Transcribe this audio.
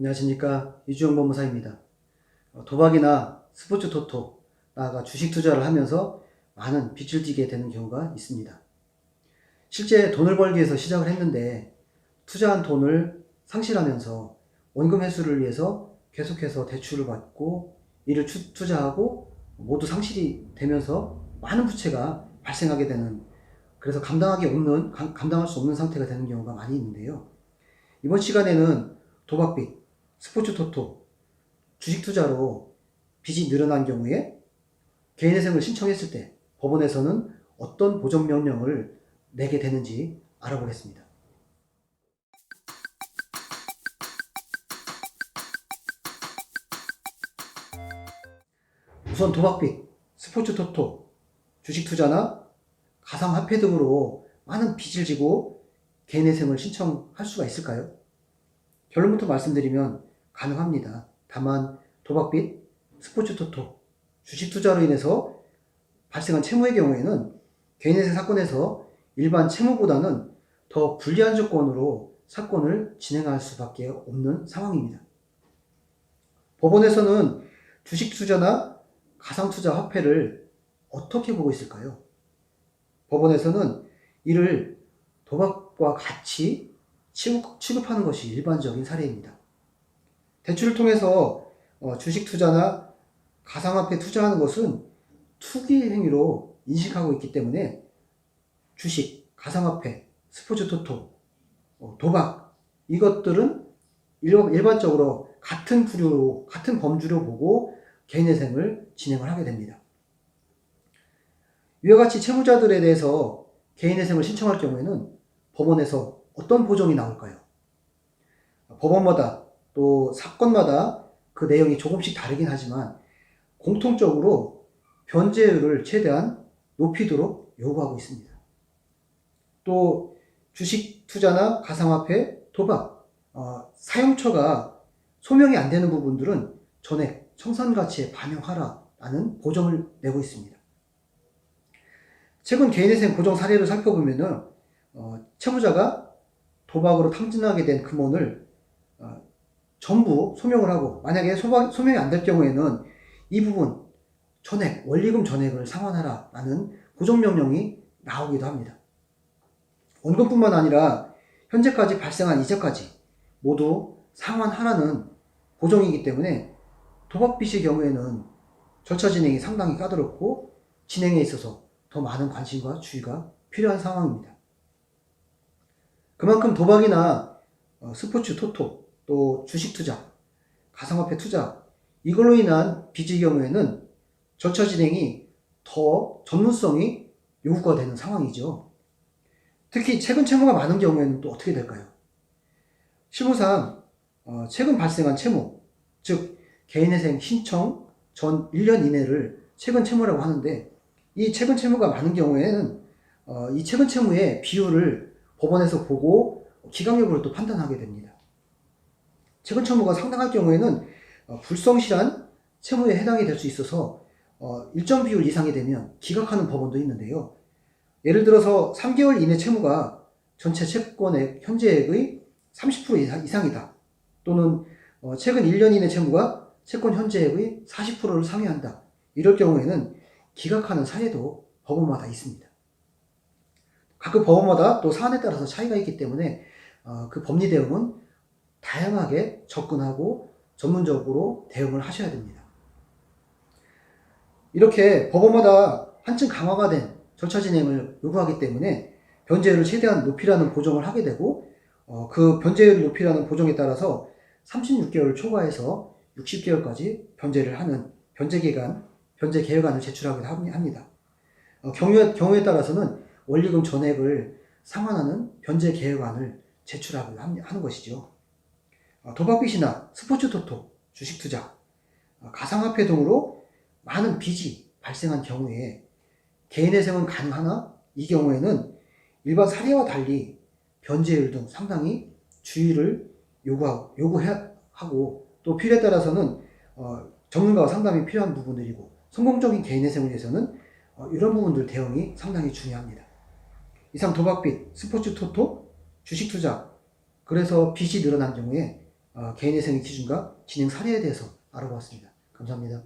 안녕하십니까. 이주영 법무사입니다. 도박이나 스포츠 토토, 나아가 주식 투자를 하면서 많은 빚을 지게 되는 경우가 있습니다. 실제 돈을 벌기 위해서 시작을 했는데 투자한 돈을 상실하면서 원금 회수를 위해서 계속해서 대출을 받고 이를 투자하고 모두 상실이 되면서 많은 부채가 발생하게 되는, 그래서 감당할 수 없는 상태가 되는 경우가 많이 있는데요. 이번 시간에는 도박빚, 스포츠 토토, 주식 투자로 빚이 늘어난 경우에 개인회생을 신청했을 때 법원에서는 어떤 보전명령을 내게 되는지 알아보겠습니다. 우선 도박빚, 스포츠 토토, 주식 투자나 가상화폐 등으로 많은 빚을 지고 개인회생을 신청할 수가 있을까요? 결론부터 말씀드리면 가능합니다. 다만 도박빚, 스포츠 토토, 주식 투자로 인해서 발생한 채무의 경우에는 개인회생 사건에서 일반 채무보다는 더 불리한 조건으로 사건을 진행할 수밖에 없는 상황입니다. 법원에서는 주식 투자나 가상 투자 화폐를 어떻게 보고 있을까요? 법원에서는 이를 도박과 같이 취급하는 것이 일반적인 사례입니다. 대출을 통해서 주식 투자나 가상화폐 투자하는 것은 투기 행위로 인식하고 있기 때문에 주식, 가상화폐, 스포츠 토토, 도박, 이것들은 일반적으로 같은 부류로, 같은 범주로 보고 개인회생을 진행을 하게 됩니다. 이와 같이 채무자들에 대해서 개인회생을 신청할 경우에는 법원에서 어떤 보정이 나올까요? 법원마다 또 사건마다 그 내용이 조금씩 다르긴 하지만 공통적으로 변제율을 최대한 높이도록 요구하고 있습니다. 또 주식 투자나 가상화폐, 도박, 사용처가 소명이 안 되는 부분들은 전액 청산가치에 반영하라라는 보정을 내고 있습니다. 최근 개인회생 보정 사례를 살펴보면은 채무자가 도박으로 탕진하게 된 금원을 전부 소명을 하고, 만약에 소명이 안 될 경우에는 이 부분 전액, 원리금 전액을 상환하라라는 보정명령이 나오기도 합니다. 원금뿐만 아니라 현재까지 발생한 이자까지 모두 상환하라는 보정이기 때문에 도박빚의 경우에는 절차 진행이 상당히 까다롭고 진행에 있어서 더 많은 관심과 주의가 필요한 상황입니다. 그만큼 도박이나 스포츠 토토, 또 주식 투자, 가상화폐 투자, 이걸로 인한 빚의 경우에는 절차 진행이 더 전문성이 요구가 되는 상황이죠. 특히 최근 채무가 많은 경우에는 또 어떻게 될까요? 실무상 최근 발생한 채무, 즉 개인회생 신청 전 1년 이내를 최근 채무라고 하는데, 이 최근 채무가 많은 경우에는 이 최근 채무의 비율을 법원에서 보고 기각 여부를 또 판단하게 됩니다. 최근 채무가 상당할 경우에는 불성실한 채무에 해당이 될 수 있어서 일정 비율 이상이 되면 기각하는 법원도 있는데요. 예를 들어서 3개월 이내 채무가 전체 채권액 현재액의 30% 이상이다. 또는 최근 1년 이내 채무가 채권 현재액의 40%를 상회한다. 이럴 경우에는 기각하는 사례도 법원마다 있습니다. 각 법원마다 또 사안에 따라서 차이가 있기 때문에 그 법리 대응은 다양하게 접근하고 전문적으로 대응을 하셔야 됩니다. 이렇게 법원마다 한층 강화가 된 절차 진행을 요구하기 때문에 변제율을 최대한 높이라는 보정을 하게 되고, 그 변제율을 높이라는 보정에 따라서 36개월 초과해서 60개월까지 변제를 하는 변제 계획안을 제출하기도 합니다. 경우에 따라서는 원리금 전액을 상환하는 변제 계획안을 제출하기도 하는 것이죠. 도박빚이나 스포츠 토토, 주식 투자, 가상화폐 등으로 많은 빚이 발생한 경우에 개인회생은 가능하나, 이 경우에는 일반 사례와 달리 변제율 등 상당히 주의를 요구하고 또 필요에 따라서는 전문가와 상담이 필요한 부분들이고, 성공적인 개인회생을 위해서는 이런 부분들 대응이 상당히 중요합니다. 이상 도박빚, 스포츠 토토, 주식 투자, 그래서 빚이 늘어난 경우에 개인의 생애 기준과 진행 사례에 대해서 알아보았습니다. 감사합니다.